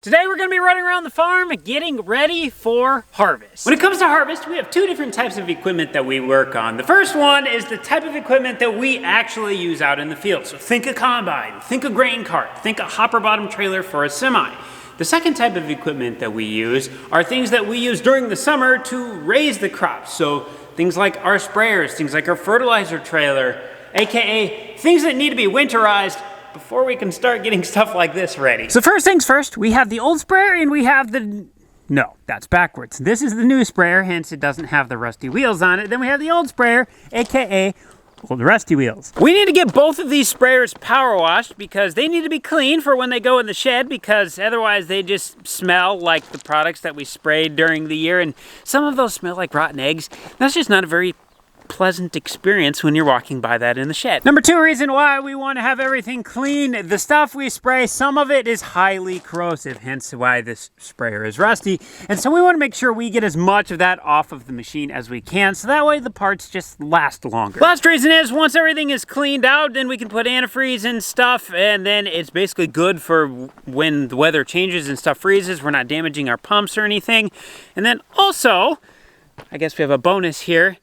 Today we're going to be running around the farm getting ready for harvest. When it comes to harvest, we have two different types of equipment that we work on. The first one is the type of equipment that we actually use out in the field. So think a combine, think a grain cart, think a hopper bottom trailer for a semi. The second type of equipment that we use are things that we use during the summer to raise the crops. So things like our sprayers, things like our fertilizer trailer, AKA things that need to be winterized before we can start getting stuff like this ready. So first things first, we have the old sprayer and we have the... No, that's backwards. This is the new sprayer, hence it doesn't have the rusty wheels on it. Then we have the old sprayer, AKA old rusty wheels. We need to get both of these sprayers power washed because they need to be clean for when they go in the shed, because otherwise they just smell like the products that we sprayed during the year, and some of those smell like rotten eggs. That's just not a very pleasant experience when you're walking by that in the shed. Number two reason why we want to have everything clean, the stuff we spray, some of it is highly corrosive, hence why this sprayer is rusty. And so we want to make sure we get as much of that off of the machine as we can, so that way the parts just last longer. Last reason is once everything is cleaned out, then we can put antifreeze and stuff, and then it's basically good for when the weather changes and stuff freezes. We're not damaging our pumps or anything. And then also, I guess we have a bonus here.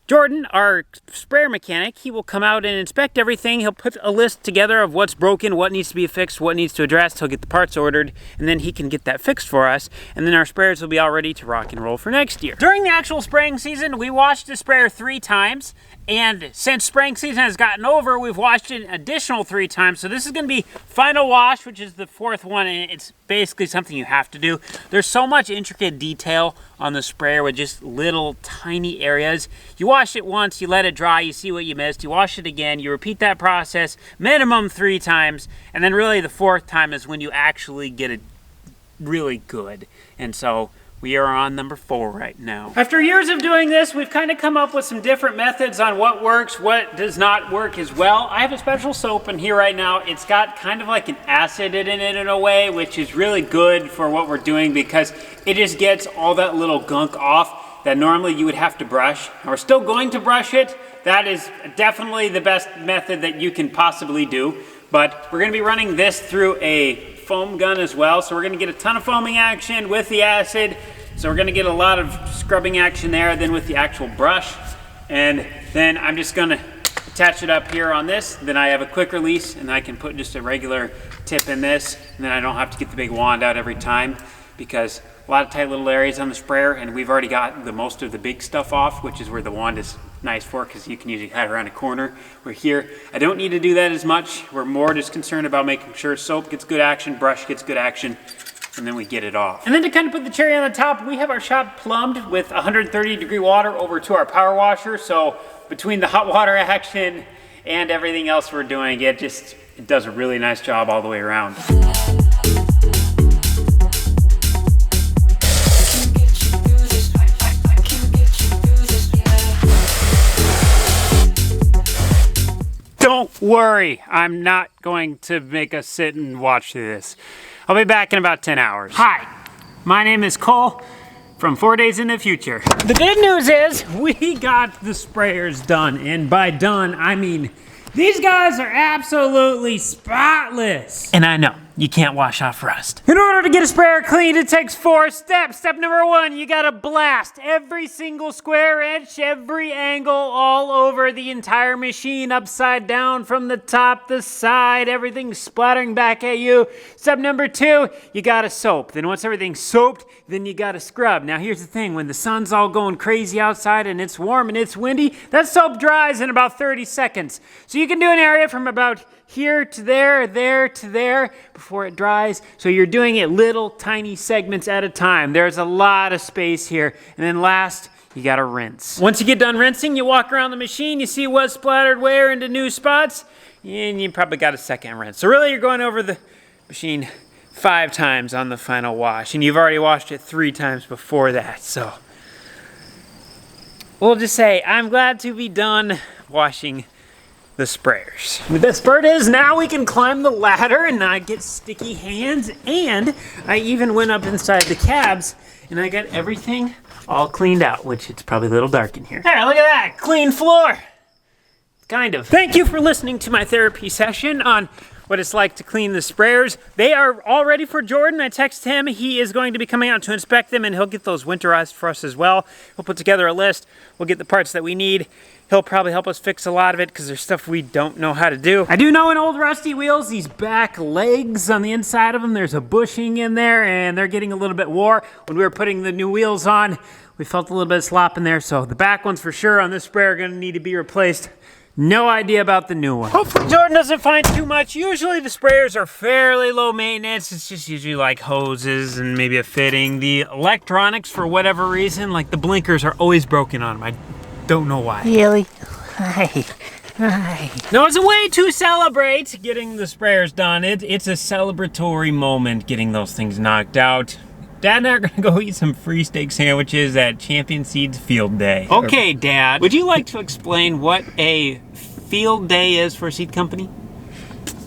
Jordan, our sprayer mechanic, he will come out and inspect everything. He'll put a list together of what's broken, what needs to be fixed, what needs to address. He'll get the parts ordered, and then he can get that fixed for us. And then our sprayers will be all ready to rock and roll for next year. During the actual spraying season, we washed the sprayer 3 times. And since spraying season has gotten over, we've washed it an additional 3 times. So this is gonna be final wash, which is the 4th one, and it's basically something you have to do. There's so much intricate detail on the sprayer with just little tiny areas. You wash it once, you let it dry, you see what you missed, you wash it again, you repeat that process minimum 3 times, and then really the 4th time is when you actually get it really good. And so we are on number 4 right now. After years of doing this, we've kind of come up with some different methods on what works, what does not work as well. I have a special soap in here right now. It's got kind of like an acid in it in a way, which is really good for what we're doing because it just gets all that little gunk off that normally you would have to brush. And we're still going to brush it. That is definitely the best method that you can possibly do. But we're gonna be running this through a foam gun as well. So we're gonna get a ton of foaming action with the acid. So we're gonna get a lot of scrubbing action there, then with the actual brush. And then I'm just gonna attach it up here on this. Then I have a quick release and I can put just a regular tip in this. And then I don't have to get the big wand out every time because a lot of tight little areas on the sprayer, and we've already got the most of the big stuff off, which is where the wand is nice for, because you can usually hide around a corner. We're here, I don't need to do that as much. We're more just concerned about making sure soap gets good action, brush gets good action, and then we get it off. And then to kind of put the cherry on the top, we have our shop plumbed with 130-degree water over to our power washer. So between the hot water action and everything else we're doing, it does a really nice job all the way around. Don't worry, I'm not going to make us sit and watch this. I'll be back in about 10 hours. Hi, my name is Cole from 4 Days in the Future. The good news is we got the sprayers done, and by done, I mean these guys are absolutely spotless. And I know, you can't wash off rust. In order to get a sprayer cleaned, it takes 4 steps. Step number 1, you gotta blast every single square inch, every angle, all over the entire machine, upside down, from the top, the side, everything splattering back at you. Step number 2, you gotta soap. Then once everything's soaped, then you gotta scrub. Now here's the thing, when the sun's all going crazy outside and it's warm and it's windy, that soap dries in about 30 seconds. So you can do an area from about here to there, there to there before it dries. So you're doing it little tiny segments at a time. There's a lot of space here. And then last, you gotta rinse. Once you get done rinsing, you walk around the machine, you see what splattered where into new spots, and you probably got a second rinse. So really you're going over the machine 5 times on the final wash, and you've already washed it 3 times before that. So we'll just say, I'm glad to be done washing the sprayers. The best part is now we can climb the ladder and not get sticky hands, and I even went up inside the cabs and I got everything all cleaned out, which it's probably a little dark in here. Hey, look at that, clean floor. Kind of. Thank you for listening to my therapy session on what it's like to clean the sprayers. They are all ready for Jordan. I texted him. He is going to be coming out to inspect them, and he'll get those winterized for us as well. We'll put together a list. We'll get the parts that we need. He'll probably help us fix a lot of it because there's stuff we don't know how to do. I do know in old rusty wheels, these back legs on the inside of them, there's a bushing in there and they're getting a little bit wore. When we were putting the new wheels on, we felt a little bit of slop in there. So the back ones for sure on this sprayer are gonna need to be replaced. No idea about the new one. Hopefully Jordan doesn't find too much. Usually the sprayers are fairly low maintenance. It's just usually like hoses and maybe a fitting. The electronics, for whatever reason, like the blinkers are always broken on them. I don't know why. Really? Hi. No, it's a way to celebrate getting the sprayers done. It's a celebratory moment getting those things knocked out. Dad and I are gonna go eat some free steak sandwiches at Champion Seeds Field Day. Okay, Dad, would you like to explain what a field day is for a seed company?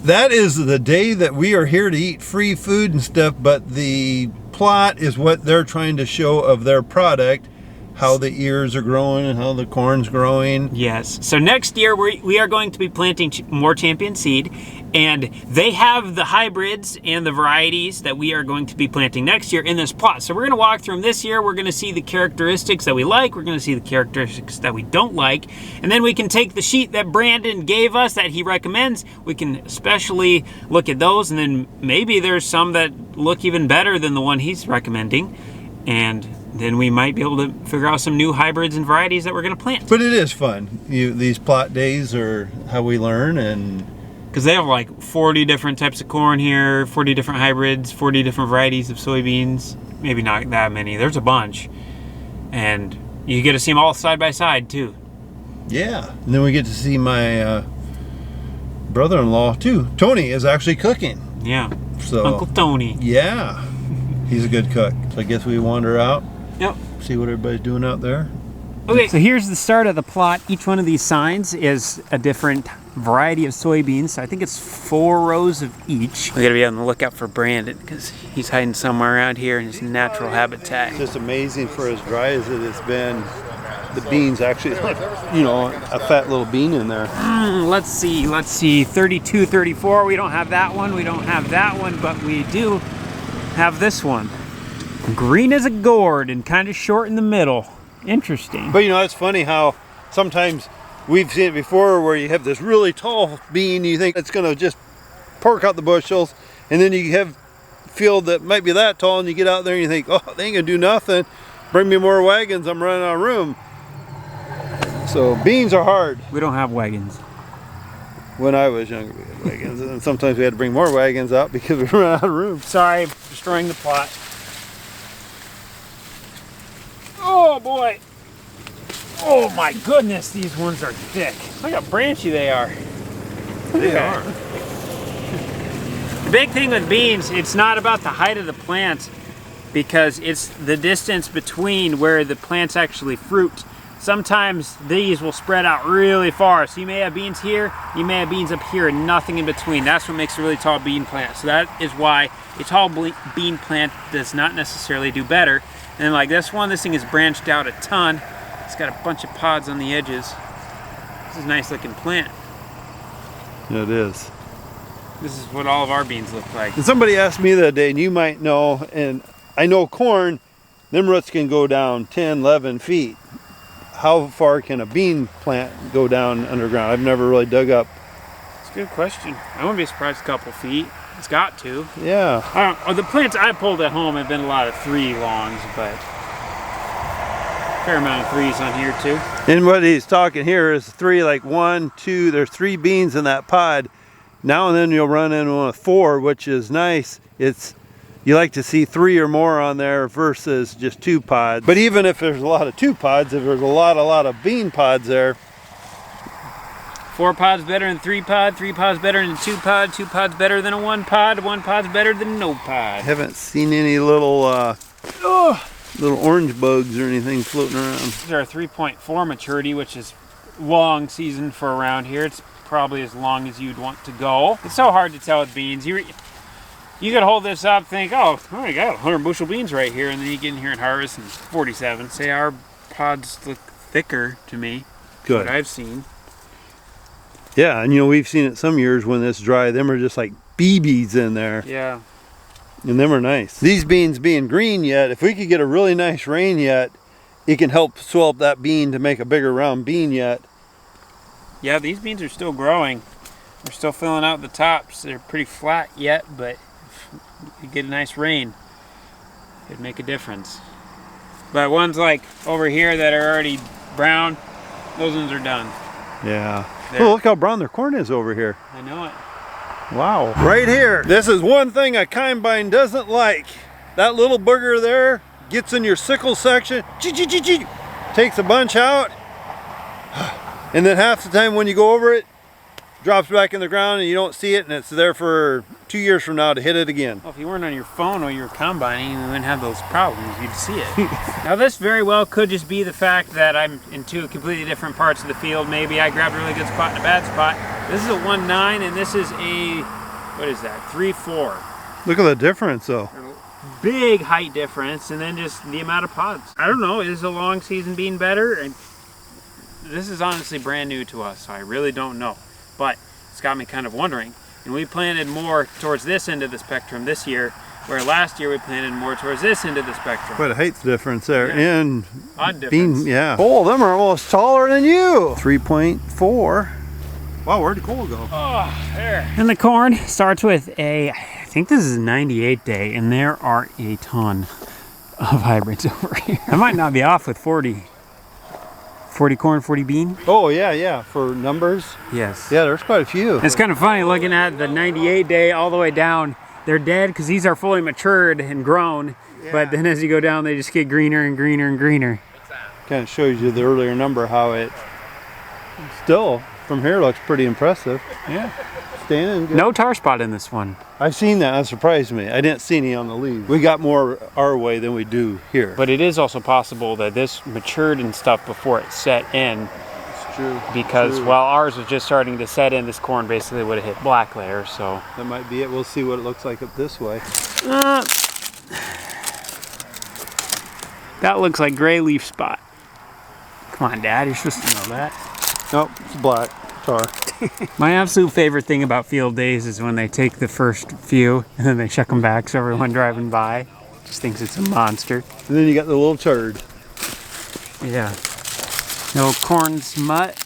That is the day that we are here to eat free food and stuff, but the plot is what they're trying to show of their product, how the ears are growing and how the corn's growing. Yes. So next year we are going to be planting more Champion seed, and they have the hybrids and the varieties that we are going to be planting next year in this plot. So we're going to walk through them this year. We're going to see the characteristics that we like. We're going to see the characteristics that we don't like. And then we can take the sheet that Brandon gave us that he recommends. We can especially look at those, and then maybe there's some that look even better than the one he's recommending. And then we might be able to figure out some new hybrids and varieties that we're going to plant. But it is fun. These plot days are how we learn, and because they have like 40 different types of corn here, 40 different hybrids, 40 different varieties of soybeans. Maybe not that many. There's a bunch. And you get to see them all side by side too. Yeah. And then we get to see my brother-in-law too. Tony is actually cooking. Yeah. So Uncle Tony. Yeah. He's a good cook. So I guess we wander out. Yep. See what everybody's doing out there. Okay, so here's the start of the plot. Each one of these signs is a different variety of soybeans. So I think it's 4 rows of each. We gotta be on the lookout for Brandon because he's hiding somewhere around here in his natural habitat. It's just amazing for as dry as it has been. The beans actually, you know, a fat little bean in there. Let's see, 32, 34. We don't have that one. We don't have that one, but we do have this one. Green as a gourd and kind of short in the middle. Interesting. But you know, it's funny how sometimes we've seen it before where you have this really tall bean, you think it's gonna just pork out the bushels, and then you have a field that might be that tall and you get out there and you think, oh, they ain't gonna do nothing. Bring me more wagons, I'm running out of room. So beans are hard. We don't have wagons. When I was younger, we had wagons, and sometimes we had to bring more wagons out because we ran out of room. Sorry, destroying the plot. Oh boy. Oh my goodness, these ones are thick. Look how branchy they are. They are. The big thing with beans, it's not about the height of the plant, because it's the distance between where the plants actually fruit. Sometimes these will spread out really far. So you may have beans here, you may have beans up here, and nothing in between. That's what makes a really tall bean plant. So that is why a tall bean plant does not necessarily do better. And then like this one, this thing is branched out a ton. It's got a bunch of pods on the edges. This is a nice looking plant. It is. This is what all of our beans look like. And somebody asked me the other day, and you might know, and I know corn, them roots can go down 10, 11 feet. How far can a bean plant go down underground? I've never really dug up. It's a good question. I wouldn't be surprised a couple feet. It's got to. Yeah. I don't, the plants I pulled at home have been a lot of 3 longs, but fair amount of 3s on here too. And what he's talking here is 3, like 1, 2, there's 3 beans in that pod. Now and then you'll run into one with 4, which is nice. You like to see 3 or more on there versus just 2 pods. But even if there's a lot of 2 pods, if there's a lot of bean pods there. 4 pods better than 3 pod, 3 pods better than 2 pod, 2 pods better than a 1 pod, 1 pod's better than no pod. I haven't seen any little orange bugs or anything floating around. These are 3.4 maturity, which is long season for around here. It's probably as long as you'd want to go. It's so hard to tell with beans. You could hold this up, think, oh, I got 100 bushel beans right here, and then you get in here and harvest and 47. Say our pods look thicker to me. Good. What I've seen. Yeah, and you know, we've seen it some years when it's dry, them are just like BBs in there. Yeah. And them are nice. These beans being green yet, if we could get a really nice rain yet, it can help swell up that bean to make a bigger round bean yet. Yeah, these beans are still growing. We're still filling out the tops. They're pretty flat yet, but if you get a nice rain, it'd make a difference. But ones like over here that are already brown, those ones are done. Yeah. Oh, look how brown their corn is over here. I know it. Wow. Right here. This is one thing a combine doesn't like. That little booger there gets in your sickle section, takes a bunch out, and then half the time when you go over it, drops back in the ground and you don't see it, and it's there for 2 years from now to hit it again. Well, if you weren't on your phone while you were combining, you wouldn't have those problems. You'd see it. Now this very well could just be the fact that I'm in two completely different parts of the field. Maybe I grabbed a really good spot and a bad spot. This is a 1.9 and this is a, what is that, 3.4. Look at the difference though. Big height difference, and then just the amount of pods. I don't know, is the long season being better? And this is honestly brand new to us, so I really don't know. But it's got me kind of wondering. And we planted more towards this end of the spectrum this year, where last year we planted more towards this end of the spectrum. Quite a height difference there. Yeah. And odd difference. Yeah. Oh, them are almost taller than you. 3.4. Wow, where'd the coal go? Oh, there. And the corn starts with a, I think this is a 98 day, and there are a ton of hybrids over here. I might not be off with 40. 40 corn, 40 bean? Oh, yeah, for numbers? Yes. Yeah, there's quite a few. It's kind of funny looking at the 98 day all the way down. They're dead because these are fully matured and grown, but then as you go down, they just get greener and greener and greener. Kind of shows you the earlier number, how it still, from here, looks pretty impressive. Yeah. Standing good. No tar spot in this one. I've seen that. That surprised me. I didn't see any on the leaves. We got more our way than we do here. But it is also possible that this matured and stuff before it set in. It's true. Because while ours was just starting to set in, this corn basically would have hit black layer, so. That might be it. We'll see what it looks like up this way. That looks like gray leaf spot. Come on, Dad, you're supposed to know that. Nope, it's black. Tar. My absolute favorite thing about field days is when they take the first few and then they chuck them back so everyone driving by just thinks it's a monster. And then you got the little turd. Yeah. No corn smut.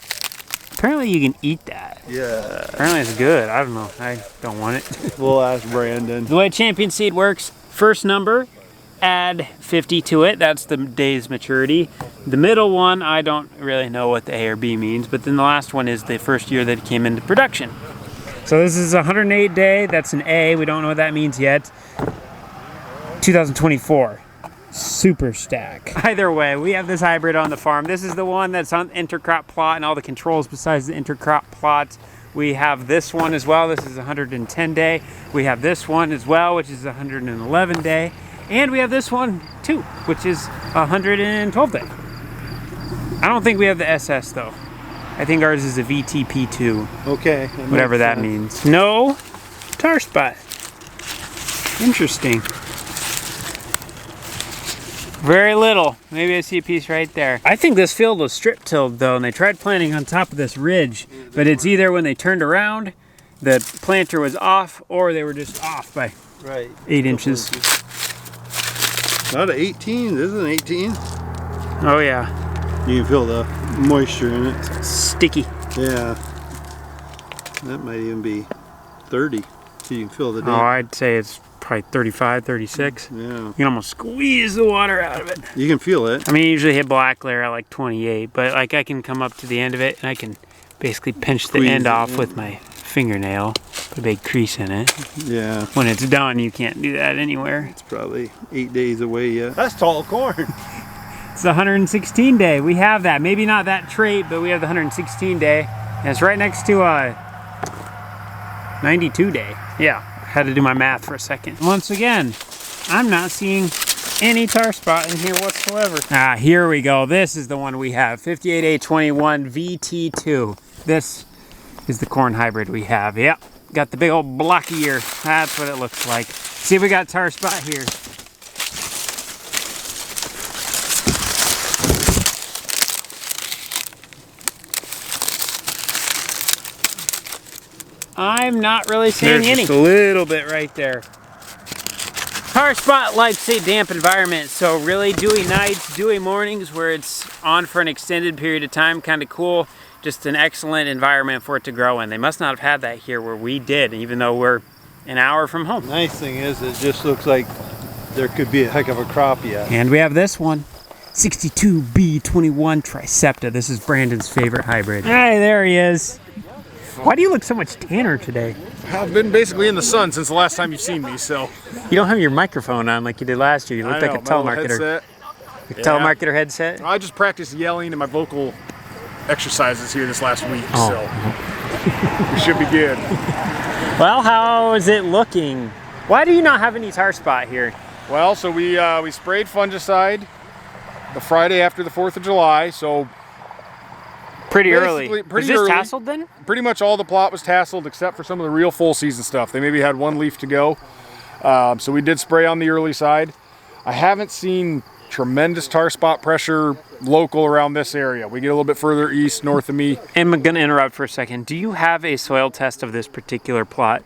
Apparently you can eat that. Yeah. Apparently it's good. I don't know. I don't want it. We'll ask Brandon. The way Champion Seed works, first number, add 50 to it. That's the day's maturity. The middle one, I don't really know what the A or B means, but then the last one is the first year that it came into production. So this is 108 day. That's an A. We don't know what that means yet. 2024. Super stack. Either way, we have this hybrid on the farm. This is the one that's on intercrop plot and all the controls besides the intercrop plot. We have this one as well. This is 110 day. We have this one as well, which is 111 day. And we have this one too, which is 112 day. I don't think we have the SS though. I think ours is a VTP2. Okay. Whatever that means. No tar spot. Interesting. Very little. Maybe I see a piece right there. I think this field was strip tilled though, and they tried planting on top of this ridge, but it's either when they turned around, the planter was off, or they were just off by 8 inches. Not an 18. This is an 18. Oh yeah. You can feel the moisture in it. Sticky. Yeah. That might even be 30. So you can feel the damp. Oh, I'd say it's probably 35, 36. Yeah. You can almost squeeze the water out of it. You can feel it. I mean, you usually hit black layer at like 28, but like I can come up to the end of it and I can basically pinch the end off with my fingernail, put a big crease in it. Yeah. When it's done, you can't do that anywhere. It's probably 8 days away yet. That's tall corn. It's the 116 day. We have that. Maybe not that trait, but we have the 116 day. And it's right next to 92 day. Yeah, had to do my math for a second. Once again, I'm not seeing any tar spot in here whatsoever. Ah, here we go. This is the one we have. 58A21 VT2. This is the corn hybrid we have. Yep, got the big old blocky ear. That's what it looks like. See if we got tar spot here. I'm not really seeing any. Just a little bit right there. Tar spot likes a damp environment, so really dewy nights, dewy mornings where it's on for an extended period of time, kind of cool. Just an excellent environment for it to grow in. They must not have had that here where we did, even though we're an hour from home. Nice thing is it just looks like there could be a heck of a crop yet. And we have this one, 62B21 Tricepta. This is Brandon's favorite hybrid. Hey, there he is. Why do you look so much tanner today? I've been basically in the sun since the last time you've seen me, so. You don't have your microphone on like you did last year. You look like a telemarketer. Telemarketer headset? I just practiced yelling in my vocal exercises here this last week, so we should be good. Well, how is it looking? Why do you not have any tar spot here? Well, so we sprayed fungicide the Friday after the 4th of July, so pretty early. Pretty is this early. tasseled then? Pretty much all the plot was tasseled except for some of the real full season stuff. They maybe had one leaf to go. So we did spray on the early side. I haven't seen tremendous tar spot pressure local around this area. We get a little bit further east, north of me. I'm gonna interrupt for a second. Do you have a soil test of this particular plot?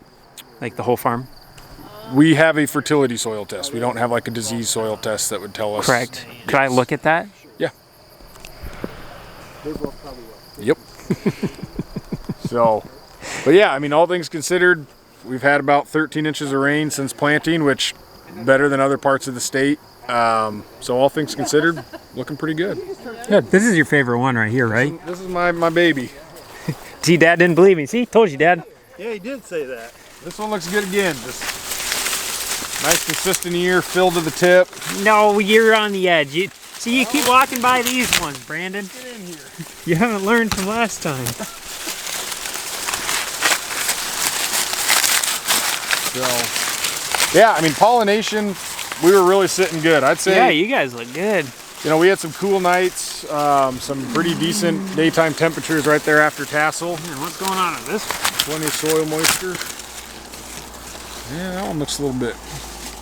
Like the whole farm? We have a fertility soil test. We don't have like a disease soil test that would tell us. Correct. Could I look at that? Yeah. Yep. So, but yeah, I mean, all things considered, we've had about 13 inches of rain since planting, which better than other parts of the state. So all things considered, looking pretty good. Good. This is your favorite one right here, right? This is my baby. See, Dad didn't believe me. See, told you, Dad. Yeah, he did say that. This one looks good again. Just nice consistent ear, filled to the tip. No, you're on the edge. You keep walking by these ones, Brandon. Get in here. You haven't learned from last time. So, yeah, I mean, pollination, we were really sitting good. I'd say. Yeah, you guys look good. You know, we had some cool nights, some pretty decent daytime temperatures right there after tassel. Man, what's going on with this one? Plenty of soil moisture. Yeah, that one looks a little bit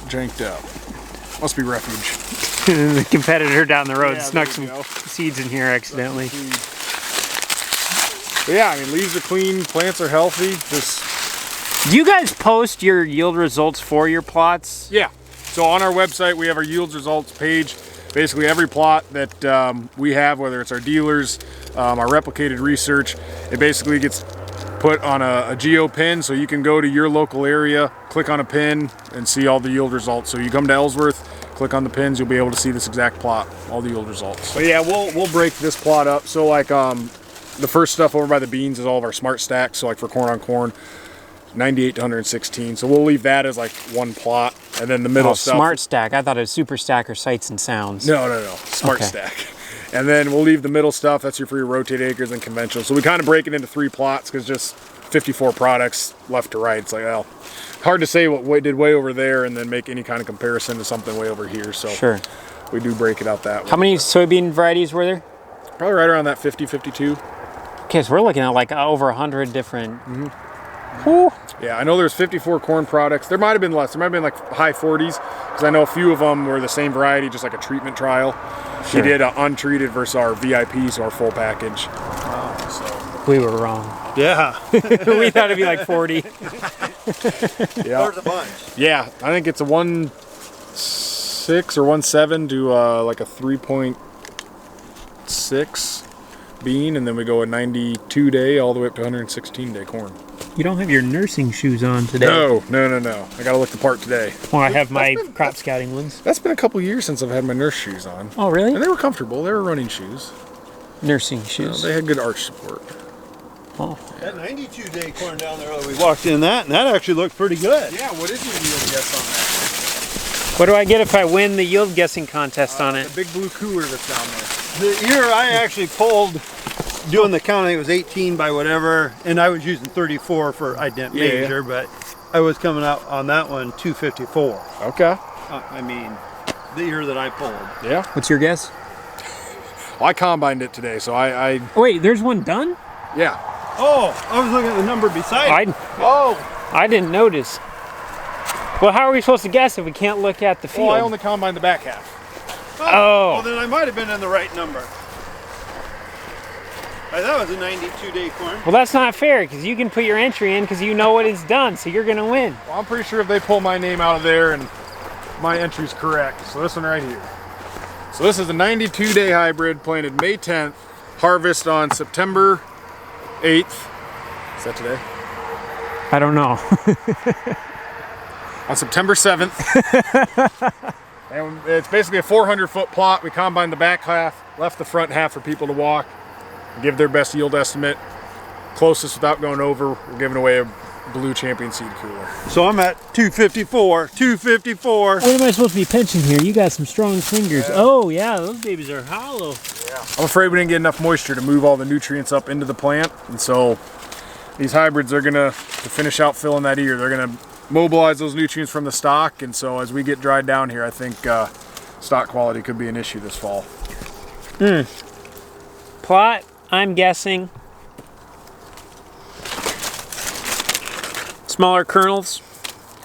janked up. Must be refuge. The competitor down the road Yeah, snuck there some you go. seeds in here accidentally. But yeah, I mean, leaves are clean, plants are healthy. Just Do you guys post your yield results for your plots? yeah. So on our website, we have our yields results page. Basically, every plot that we have, whether it's our dealers, our replicated research, it basically gets put on a geo pin, so you can go to your local area, click on a pin, and see all the yield results. So you come to Ellsworth, click on the pins, you'll be able to see this exact plot, all the yield results. But yeah, we'll break this plot up. So like the first stuff over by the beans is all of our smart stacks. So like for corn on corn, 98 to 116. So we'll leave that as like one plot, and then the middle stuff. Smart stack. I thought it was super stack or sights and sounds. No. Smart stack. And then we'll leave the middle stuff. That's for your rotate acres and conventional. So we kind of break it into 3 plots because just 54 products left to right. It's like, well, hard to say what we did way over there and then make any kind of comparison to something way over here. So Sure. we do break it out that way. How many soybean varieties were there? Probably right around that 50, 52. Okay, so we're looking at like over 100 different. Whew. Yeah, I know there's 54 corn products. There might have been less. There might have been like high 40s because I know a few of them were the same variety, just like a treatment trial. Sure. We did untreated versus our VIP, so our full package. We were wrong. Yeah. We thought it'd be like 40. Yeah. There's a bunch. Yeah, I think it's a 1.6 or 1.7 to like a 3.6 bean, and then we go a 92 day all the way up to 116 day corn. You don't have your nursing shoes on today. No. I gotta look the part today. Well, I have my crop scouting ones. That's been a couple years since I've had my nurse shoes on. Oh, really? And they were comfortable. They were running shoes. Nursing shoes. They had good arch support. Oh. That 92 day corn down there, we walked in that, and that actually looked pretty good. Yeah, what is your yield guess on What do I get if I win the yield guessing contest on that? it? The big blue cooler that's down there. The year I actually pulled, doing the counting, it was 18 by whatever, and I was using 34 for, I didn't measure, but I was coming out on that one 254. Okay. I mean, the year that I pulled. Yeah. What's your guess? Well, I combined it today, so I Oh, wait, there's one done? yeah. Oh, I was looking at the number beside it. I didn't notice. Well, how are we supposed to guess if we can't look at the field? Well, I only combined the back half. Oh. Well, then I might have been in the right number. I thought it was a 92-day corn. Well, that's not fair because you can put your entry in because you know what it's done, so you're gonna win. Well, I'm pretty sure if they pull my name out of there and my entry's correct. So this one right here. So this is a 92-day hybrid planted May 10th, harvest on September 8th. Is that today? I don't know. On September 7th. And it's basically a 400-foot plot. We combined the back half, left the front half for people to walk, give their best yield estimate. Closest without going over, we're giving away a Blue Champion seed cooler. So I'm at 254, 254. What am I supposed to be pinching here? You got some strong fingers. Yeah. Oh yeah, those babies are hollow. Yeah. I'm afraid we didn't get enough moisture to move all the nutrients up into the plant, and so these hybrids are gonna, to finish out filling that ear, they're gonna mobilize those nutrients from the stock, and so as we get dried down here, I think stock quality could be an issue this fall. Plot, I'm guessing. Smaller kernels,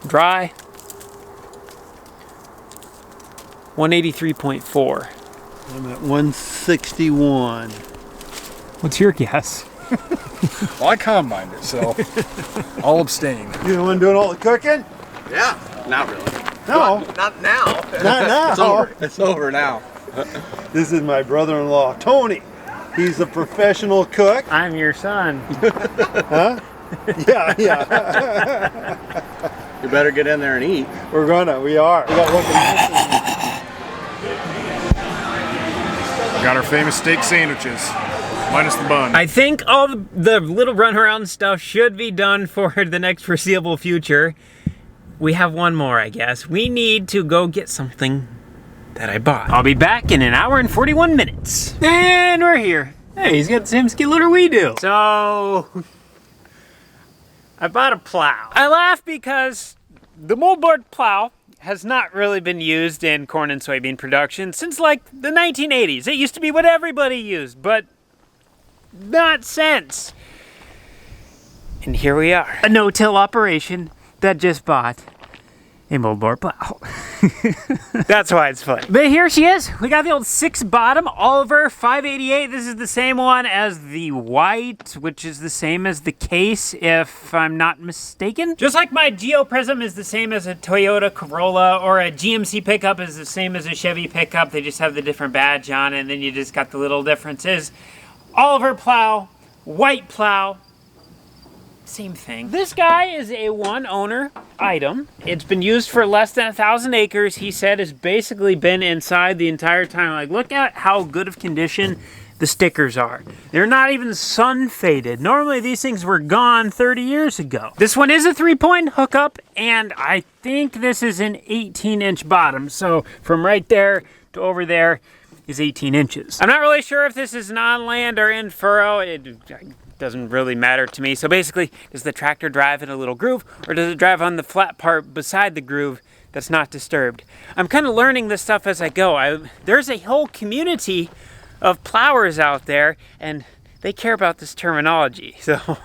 dry. 183.4. I'm at 161. What's your guess? Well, I combined it, so I'll abstain. You the one doing all the cooking? Yeah, not really. No. Not now. Not now. It's over. It's over now. This is my brother-in-law, Tony. He's a professional cook. I'm your son. Huh? Yeah, yeah. You better get in there and eat. We are. We got looking. Got our famous steak sandwiches, minus the bun. I think all the little run around stuff should be done for the next foreseeable future. We have one more, I guess. We need to go get something that I bought. I'll be back in an hour and 41 minutes. And we're here. Hey, he's got the same skid loader we do. So, I bought a plow. I laugh because the moldboard plow has not really been used in corn and soybean production since like the 1980s. It used to be what everybody used, but not since. And here we are. A no-till operation that just bought a moldboard plow. That's why it's fun. But here she is. We got the old 6-bottom Oliver 588. This is the same one as the white, which is the same as the case, if I'm not mistaken. Just like my Geo Prism is the same as a Toyota Corolla, or a GMC pickup is the same as a Chevy pickup. They just have the different badge on it, and then you just got the little differences. Oliver plow, white plow, same thing. This guy is a one-owner item. It's been used for less than 1,000 acres. He said it's basically been inside the entire time. Like, look at how good of condition the stickers are. They're not even sun faded. Normally these things were gone 30 years ago. This one is a 3-point hookup, and I think this is an 18-inch bottom. So from right there to over there is 18 inches. I'm not really sure if this is non-land or in furrow. It doesn't really matter to me. So basically, does the tractor drive in a little groove, or does it drive on the flat part beside the groove that's not disturbed? I'm kind of learning this stuff as I go. There's a whole community of plowers out there, and they care about this terminology. So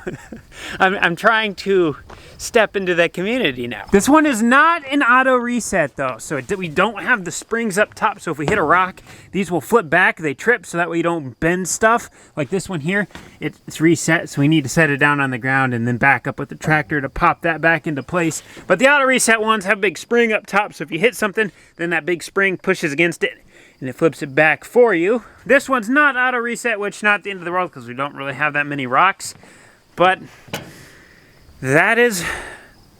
I'm trying to step into that community now. This one is not an auto reset though. So we don't have the springs up top. So if we hit a rock, these will flip back, they trip, so that way you don't bend stuff. Like this one here, it's reset. So we need to set it down on the ground and then back up with the tractor to pop that back into place. But the auto reset ones have a big spring up top. So if you hit something, then that big spring pushes against it and it flips it back for you. This one's not auto reset, which is not the end of the world because we don't really have that many rocks. But that is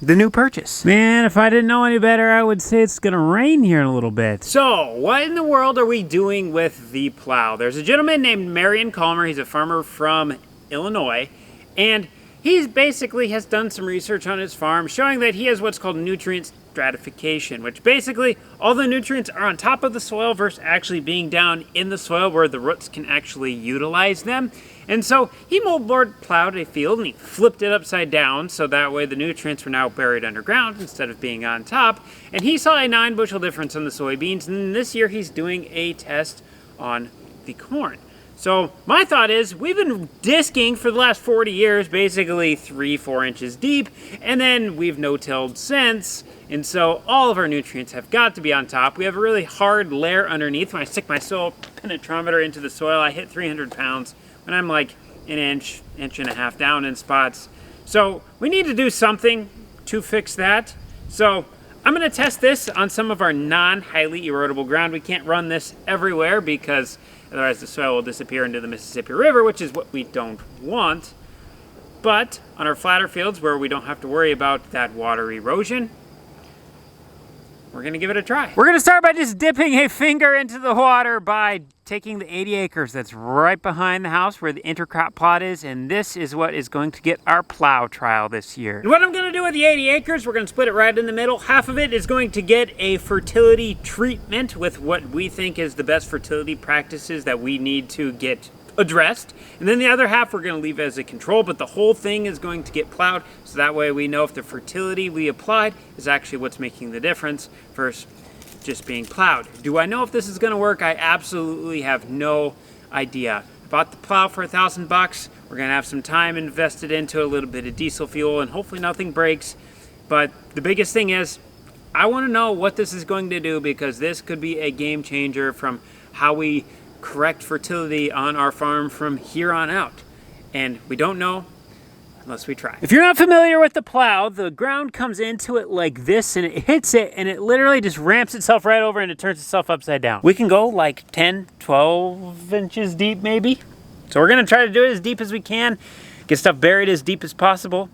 the new purchase. Man, if I didn't know any better, I would say it's gonna rain here in a little bit. So, what in the world are we doing with the plow? There's a gentleman named Marion Calmer. He's a farmer from Illinois, and he basically has done some research on his farm showing that he has what's called nutrient stratification, which basically all the nutrients are on top of the soil versus actually being down in the soil where the roots can actually utilize them. And so he moldboard plowed a field and he flipped it upside down so that way the nutrients were now buried underground instead of being on top. And he saw a 9 bushel difference on the soybeans, and this year he's doing a test on the corn. So my thought is, we've been disking for the last 40 years, basically 3-4 inches deep, and then we've no-tilled since, and so all of our nutrients have got to be on top. We have a really hard layer underneath. When I stick my soil penetrometer into the soil, I hit 300 pounds. When I'm like an inch, inch and a half down in spots. So we need to do something to fix that. So I'm gonna test this on some of our non-highly erodible ground. We can't run this everywhere because otherwise the soil will disappear into the Mississippi River, which is what we don't want. But on our flatter fields where we don't have to worry about that water erosion, we're gonna give it a try. We're gonna start by just dipping a finger into the water by taking the 80 acres that's right behind the house where the intercrop plot is, and this is what is going to get our plow trial this year. And what I'm gonna do with the 80 acres, we're gonna split it right in the middle. Half of it is going to get a fertility treatment with what we think is the best fertility practices that we need to get addressed. And then the other half we're gonna leave as a control, but the whole thing is going to get plowed, so that way we know if the fertility we applied is actually what's making the difference versus just being plowed. Do I know if this is gonna work? I absolutely have no idea. I bought the plow for $1,000. We're gonna have some time invested into a little bit of diesel fuel and hopefully nothing breaks. But the biggest thing is, I wanna know what this is going to do, because this could be a game changer from how we correct fertility on our farm from here on out. And we don't know unless we try. If you're not familiar with the plow, the ground comes into it like this and it hits it and it literally just ramps itself right over and it turns itself upside down. We can go like 10, 12 inches deep maybe. So we're gonna try to do it as deep as we can, get stuff buried as deep as possible,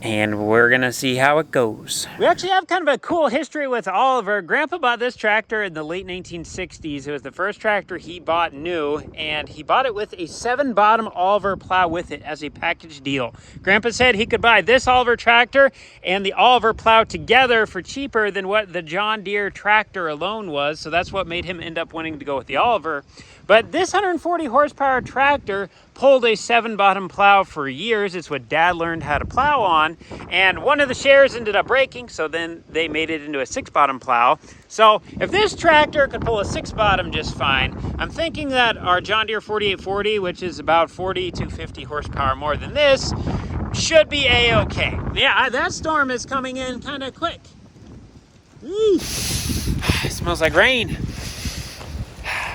and we're gonna see how it goes. We actually have kind of a cool history with Oliver. Grandpa bought this tractor in the late 1960s. It was the first tractor he bought new, and he bought it with a 7-bottom Oliver plow with it as a package deal. Grandpa said he could buy this Oliver tractor and the Oliver plow together for cheaper than what the John Deere tractor alone was, so that's what made him end up wanting to go with the Oliver. But this 140 horsepower tractor pulled a 7-bottom plow for years. It's what Dad learned how to plow on. And one of the shares ended up breaking, so then they made it into a 6-bottom plow. So if this tractor could pull a 6-bottom just fine, I'm thinking that our John Deere 4840, which is about 40 to 50 horsepower more than this, should be a-okay. Yeah, that storm is coming in kind of quick. It smells like rain.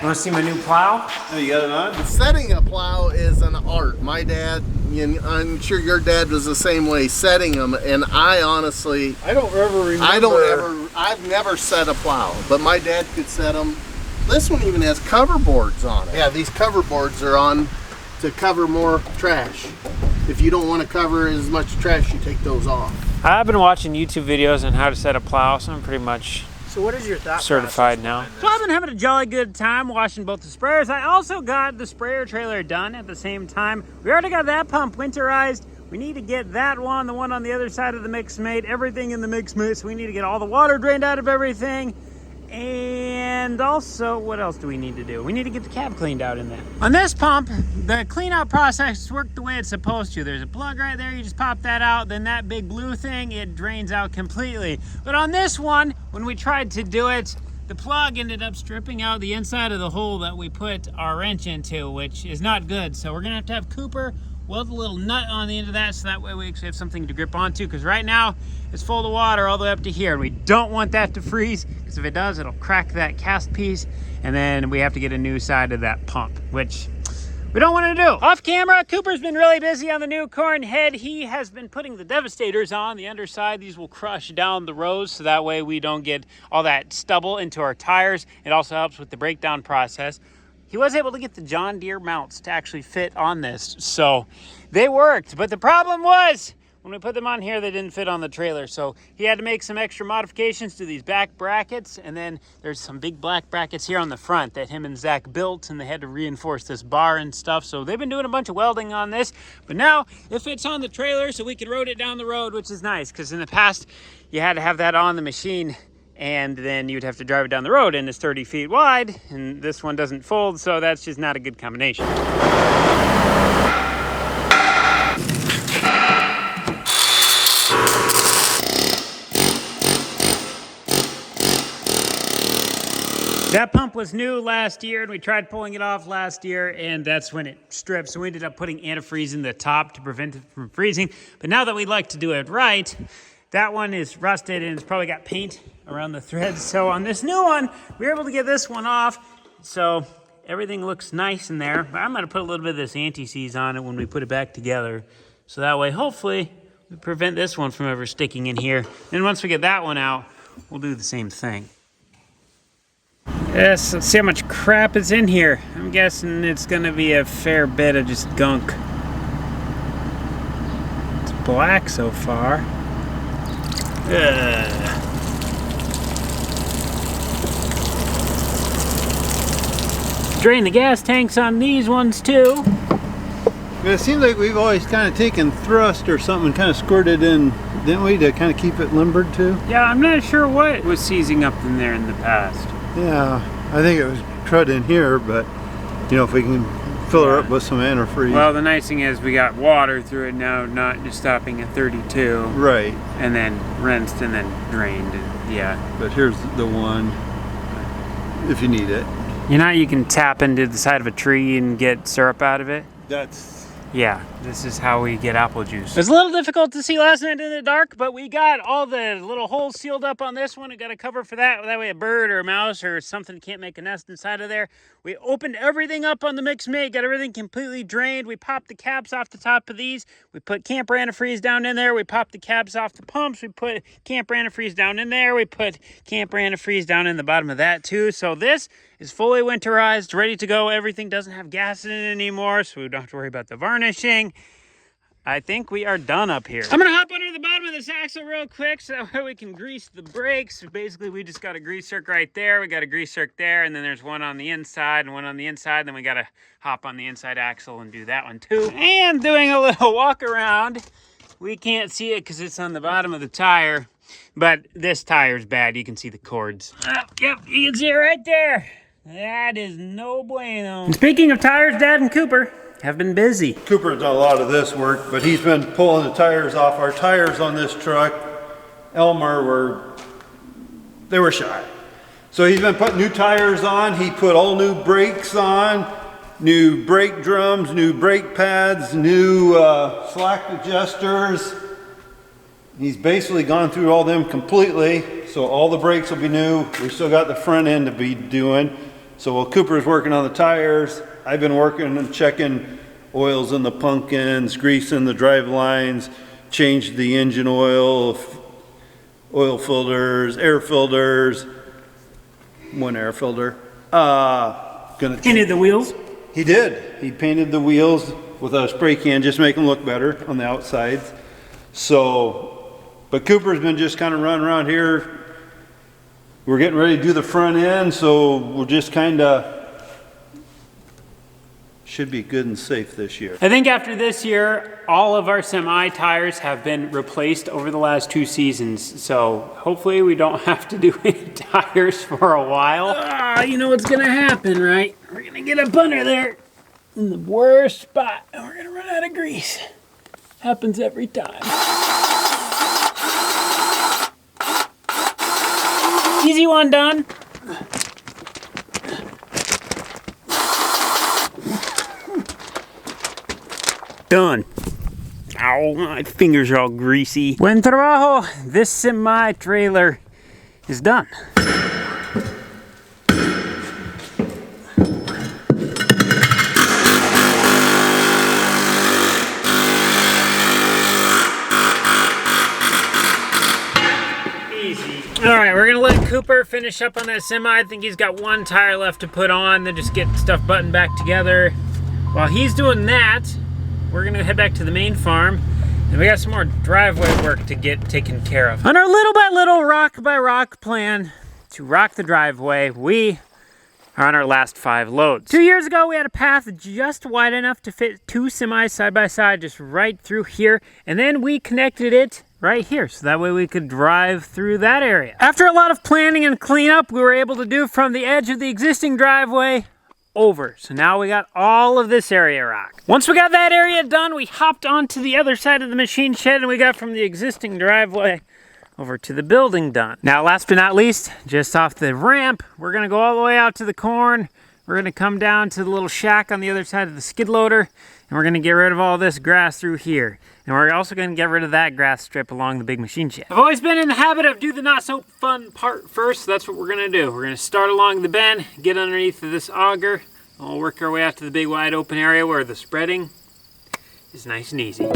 You want to see my new plow? Oh, you got it on? Setting a plow is an art. My dad, and I'm sure your dad was the same way, setting them, and I honestly, I don't ever remember. I've never set a plow, but my dad could set them. This one even has cover boards on it. Yeah, these cover boards are on to cover more trash. If you don't want to cover as much trash, you take those off. I've been watching YouTube videos on how to set a plow, so I'm pretty much So what is your thought certified now. So I've been having a jolly good time washing both the sprayers. I also got the sprayer trailer done at the same time. We already got that pump winterized. We need to get that one, the one on the other side of the mix mate, everything in the mix mate. So we need to get all the water drained out of everything. And also, what else do we need to do? We need to get the cab cleaned out in there. On this pump, the clean out process worked the way it's supposed to. There's a plug right there, you just pop that out, then that big blue thing, it drains out completely. But on this one, when we tried to do it, the plug ended up stripping out the inside of the hole that we put our wrench into, which is not good. So we're gonna have Cooper weld a little nut on the end of that, so that way we actually have something to grip onto, because right now it's full of water all the way up to here, and we don't want that to freeze, because if it does, it'll crack that cast piece, and then we have to get a new side of that pump, which we don't want to do. Off camera, Cooper's been really busy on the new corn head. He has been putting the Devastators on the underside. These will crush down the rows, so that way we don't get all that stubble into our tires. It also helps with the breakdown process. He was able to get the John Deere mounts to actually fit on this, so they worked. But the problem was, when we put them on here, they didn't fit on the trailer. So he had to make some extra modifications to these back brackets, and then there's some big black brackets here on the front that him and Zach built, and they had to reinforce this bar and stuff. So they've been doing a bunch of welding on this, but now it fits on the trailer, so we can road it down the road, which is nice, because in the past, you had to have that on the machine, and then you'd have to drive it down the road, and it's 30 feet wide, and this one doesn't fold, so that's just not a good combination. That pump was new last year, and we tried pulling it off last year, and that's when it stripped. So we ended up putting antifreeze in the top to prevent it from freezing. But now that we'd like to do it right, that one is rusted and it's probably got paint around the threads. So on this new one, we were able to get this one off. So everything looks nice in there. But I'm gonna put a little bit of this anti-seize on it when we put it back together. So that way, hopefully, we prevent this one from ever sticking in here. And once we get that one out, we'll do the same thing. Yes, let's see how much crap is in here. I'm guessing it's gonna be a fair bit of just gunk. It's black so far. Ugh. Drain the gas tanks on these ones too. It seems like we've always kind of taken thrust or something, kind of squirted in, didn't we, to kind of keep it limbered too? Yeah, I'm not sure what was seizing up in there in the past. Yeah, I think it was crud in here, but you know, if we can fill her up with some antifreeze. Well, the nice thing is we got water through it now, not just stopping at 32. Right. And then rinsed and then drained. And, yeah. But here's the one, if you need it. You know how you can tap into the side of a tree and get syrup out of it? Yeah, this is how we get apple juice. It was a little difficult to see last night in the dark, but we got all the little holes sealed up on this one. We got a cover for that. That way a bird or a mouse or something can't make a nest inside of there. We opened everything up on the mixed mate, got everything completely drained. We popped the caps off the top of these. We put camper antifreeze down in there. We popped the caps off the pumps. We put camper antifreeze down in there. We put camper antifreeze down in the bottom of that too. So this is fully winterized, ready to go. Everything doesn't have gas in it anymore, so we don't have to worry about the varnishing. I think we are done up here. I'm gonna hop under the bottom of this axle real quick so that way we can grease the brakes. Basically, we just got a grease zerk right there. We got a grease zerk there, and then there's one on the inside and one on the inside. Then we gotta hop on the inside axle and do that one too. And doing a little walk around. We can't see it because it's on the bottom of the tire, but this tire's bad. You can see the cords. Yep, you can see it right there. That is no bueno. And speaking of tires, Dad and Cooper have been busy. Cooper's done a lot of this work, but he's been pulling the tires off. Our tires on this truck, Elmer, they were shot. So he's been putting new tires on. He put all new brakes on, new brake drums, new brake pads, new slack adjusters. He's basically gone through all them completely. So all the brakes will be new. We still got the front end to be doing. So while Cooper's working on the tires, I've been working and checking oils in the pumpkins, greasing the drive lines, changed the engine oil, oil filters, air filters, one air filter. Painted the wheels? He did. He painted the wheels with a spray can, just make them look better on the outsides. So, but Cooper's been just kind of running around here. We're getting ready to do the front end, so we're just kind of should be good and safe this year. I think after this year, all of our semi tires have been replaced over the last 2 seasons. So hopefully we don't have to do any tires for a while. You know what's gonna happen, right? We're gonna get up under there in the worst spot and we're gonna run out of grease. Happens every time. Easy one done. Done. Ow, my fingers are all greasy. Buen trabajo. This semi-trailer is done. All right, we're gonna let Cooper finish up on that semi. I think he's got 1 tire left to put on, then just get stuff buttoned back together. While he's doing that, we're gonna head back to the main farm, and we got some more driveway work to get taken care of. On our little by little, rock by rock plan to rock the driveway, we are on our last 5 loads. 2 years ago, we had a path just wide enough to fit 2 semis side by side, just right through here, and then we connected it right here, so that way we could drive through that area. After a lot of planning and cleanup, we were able to do from the edge of the existing driveway over. So now we got all of this area rocked. Once we got that area done, we hopped onto the other side of the machine shed and we got from the existing driveway over to the building done. Now, last but not least, just off the ramp, we're gonna go all the way out to the corn. We're gonna come down to the little shack on the other side of the skid loader, and we're gonna get rid of all this grass through here. And we're also gonna get rid of that grass strip along the big machine shed. I've always been in the habit of do the not so fun part first, so that's what we're gonna do. We're gonna start along the bend, get underneath of this auger, We'll work our way out to the big wide open area where the spreading is nice and easy.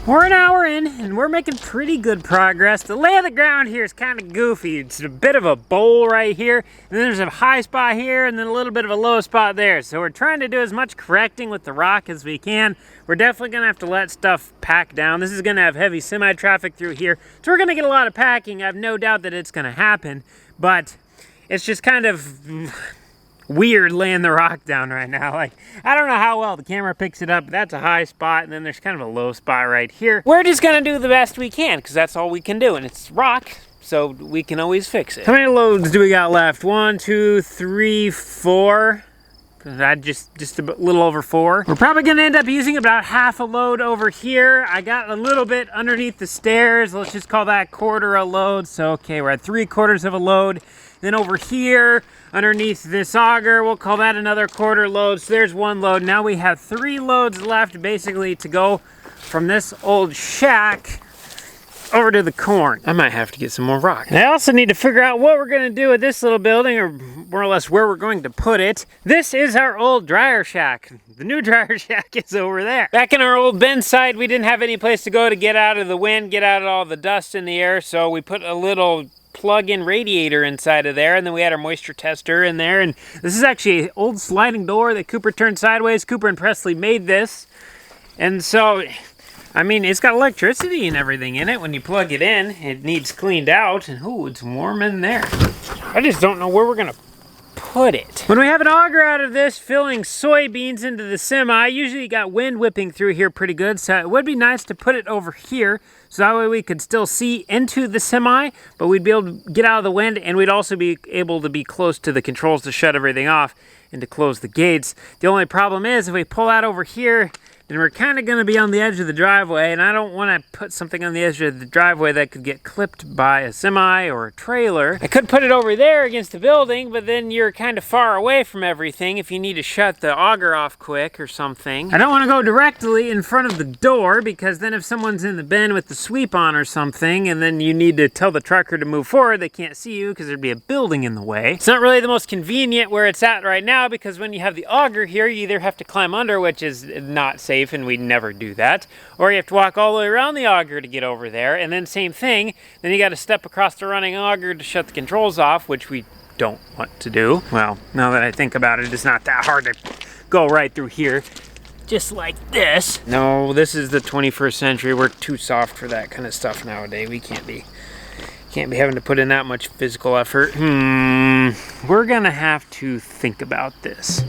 We're an hour in and we're making pretty good progress. The lay of the ground here is kind of goofy. It's a bit of a bowl right here, and then there's a high spot here, and then a little bit of a low spot there. So we're trying to do as much correcting with the rock as we can. We're definitely gonna have to let stuff pack down. This is gonna have heavy semi-traffic through here, so we're gonna get a lot of packing. I have no doubt that it's gonna happen, but it's just kind of weird laying the rock down right now. Like, I don't know how well the camera picks it up, but that's a high spot, and then there's kind of a low spot right here. We're just gonna do the best we can, because that's all we can do, and it's rock, so we can always fix it. How many loads do we got left? 1, 2, 3, 4. Just a little over 4. We're probably gonna end up using about half a load over here. I got a little bit underneath the stairs. Let's just call that quarter a load. So, okay, we're at 3/4 of a load. Then over here, underneath this auger, we'll call that another quarter load. So there's 1 load. Now we have 3 loads left basically to go from this old shack over to the corn. I might have to get some more rock. And I also need to figure out what we're gonna do with this little building, or more or less where we're going to put it. This is our old dryer shack. The new dryer shack is over there. Back in our old bin site, we didn't have any place to go to get out of the wind, get out of all the dust in the air, so we put a little plug-in radiator inside of there, and then we had our moisture tester in there, and this is actually an old sliding door that Cooper turned sideways. Cooper and Presley made this, and so I mean, it's got electricity and everything in it. When you plug it in, it needs cleaned out, and ooh, it's warm in there. I just don't know where we're gonna put it. When we have an auger out of this filling soybeans into the semi, usually you got wind whipping through here pretty good, so it would be nice to put it over here, so that way we could still see into the semi, but we'd be able to get out of the wind, and we'd also be able to be close to the controls to shut everything off and to close the gates. The only problem is if we pull that over here, then we're kind of going to be on the edge of the driveway, and I don't want to put something on the edge of the driveway that could get clipped by a semi or a trailer. I could put it over there against the building, but then you're kind of far away from everything if you need to shut the auger off quick or something. I don't want to go directly in front of the door, because then if someone's in the bin with the sweep on or something, and then you need to tell the trucker to move forward, they can't see you because there'd be a building in the way. It's not really the most convenient where it's at right now, because when you have the auger here, you either have to climb under, which is not safe, and we never do that, or you have to walk all the way around the auger to get over there, and then same thing, then you got to step across the running auger to shut the controls off, which we don't want to do. Well, now that I think about it, it's not that hard to go right through here, just like this. No, this is the 21st century. We're too soft for that kind of stuff nowadays. We can't be having to put in that much physical effort. We're gonna have to think about this.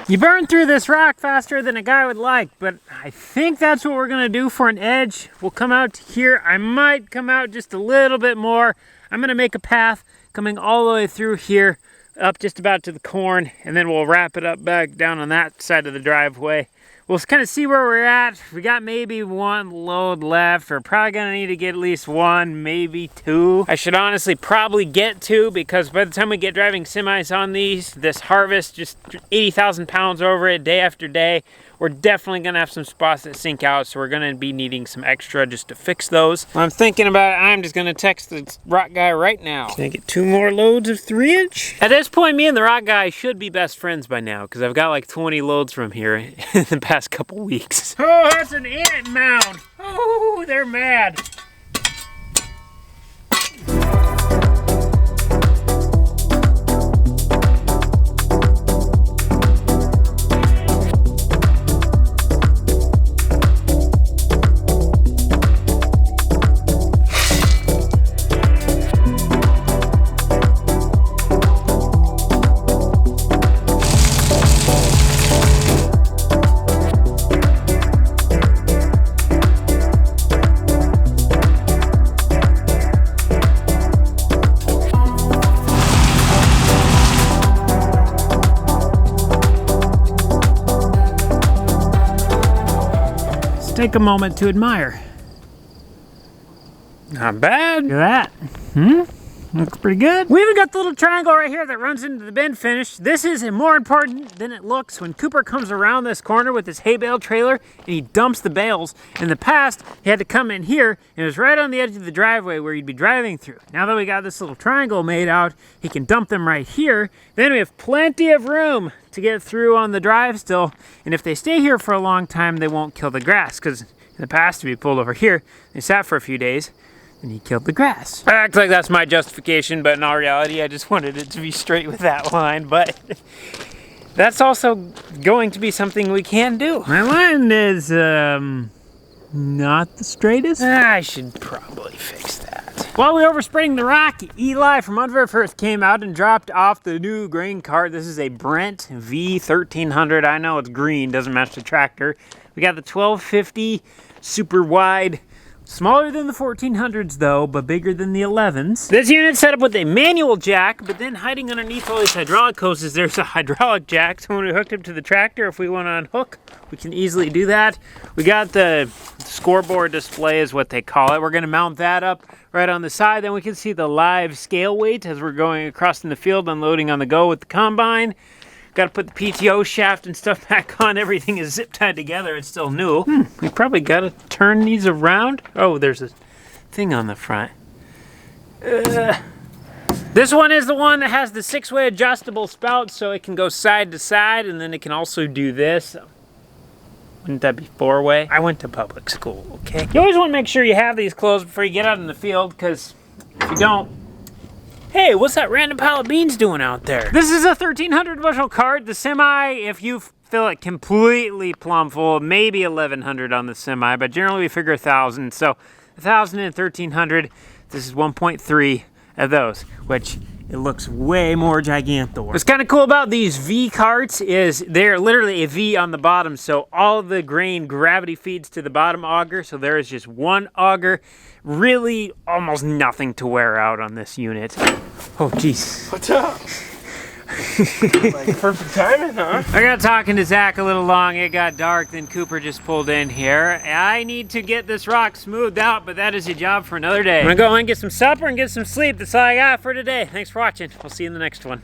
You burn through this rock faster than a guy would like, but I think that's what we're gonna do for an edge. We'll come out here. I might come out just a little bit more. I'm gonna make a path coming all the way through here, up just about to the corn, and then we'll wrap it up back down on that side of the driveway. We'll kind of see where we're at. We got maybe 1 load left. We're probably gonna need to get at least 1, maybe 2. I should honestly probably get 2, because by the time we get driving semis on this harvest, just 80,000 pounds over it day after day, we're definitely gonna have some spots that sink out, so we're gonna be needing some extra just to fix those. When I'm thinking about it, I'm just gonna text the rock guy right now. Can I get 2 more loads of 3-inch? At this point, me and the rock guy should be best friends by now, because I've got like 20 loads from here in the past couple weeks. Oh, that's an ant mound. Oh, they're mad. Take a moment to admire. Not bad. Look at that. Looks pretty good. We even got the little triangle right here that runs into the bend finish. This is more important than it looks when Cooper comes around this corner with his hay bale trailer and he dumps the bales. In the past, he had to come in here and it was right on the edge of the driveway where he'd be driving through. Now that we got this little triangle made out, he can dump them right here. Then we have plenty of room to get through on the drive still. And if they stay here for a long time, they won't kill the grass, because in the past, if you pulled over here, they sat for a few days, and he killed the grass. I act like that's my justification, but in all reality, I just wanted it to be straight with that line, but that's also going to be something we can do. My line is, not the straightest. I should probably fix that. While we were overspreading the rock, Eli from Under First came out and dropped off the new grain cart. This is a Brent V1300. I know it's green, doesn't match the tractor. We got the 1250 super wide. Smaller than the 1400s though, but bigger than the 11s. This unit's set up with a manual jack, but then hiding underneath all these hydraulic hoses, there's a hydraulic jack. So when we hooked up to the tractor, if we want to unhook, we can easily do that. We got the scoreboard display is what they call it. We're gonna mount that up right on the side. Then we can see the live scale weight as we're going across in the field, unloading on the go with the combine. Got to put the PTO shaft and stuff back on. Everything is zip tied together. It's still new. We probably got to turn these around. Oh, there's a thing on the front. This one is the one that has the 6-way adjustable spout, so it can go side to side, and then it can also do this. Wouldn't that be 4-way? I went to public school, okay? You always want to make sure you have these closed before you get out in the field, because if you don't, hey, what's that random pile of beans doing out there? This is a 1300 bushel cart. The semi, if you fill it completely plumb full, maybe 1100 on the semi, but generally we figure 1,000. So 1,000 and 1,300, this is 1.3 of those, which it looks way more gigantor. What's kind of cool about these V carts is they're literally a V on the bottom, so all the grain gravity feeds to the bottom auger, so there is just one auger. Really almost nothing to wear out on this unit. Oh jeez. What's up? Like perfect timing, huh? I got talking to Zach a little long. It got dark, then Cooper just pulled in here. I need to get this rock smoothed out, but that is a job for another day. I'm gonna go and get some supper and get some sleep. That's all I got for today. Thanks for watching. We'll see you in the next one.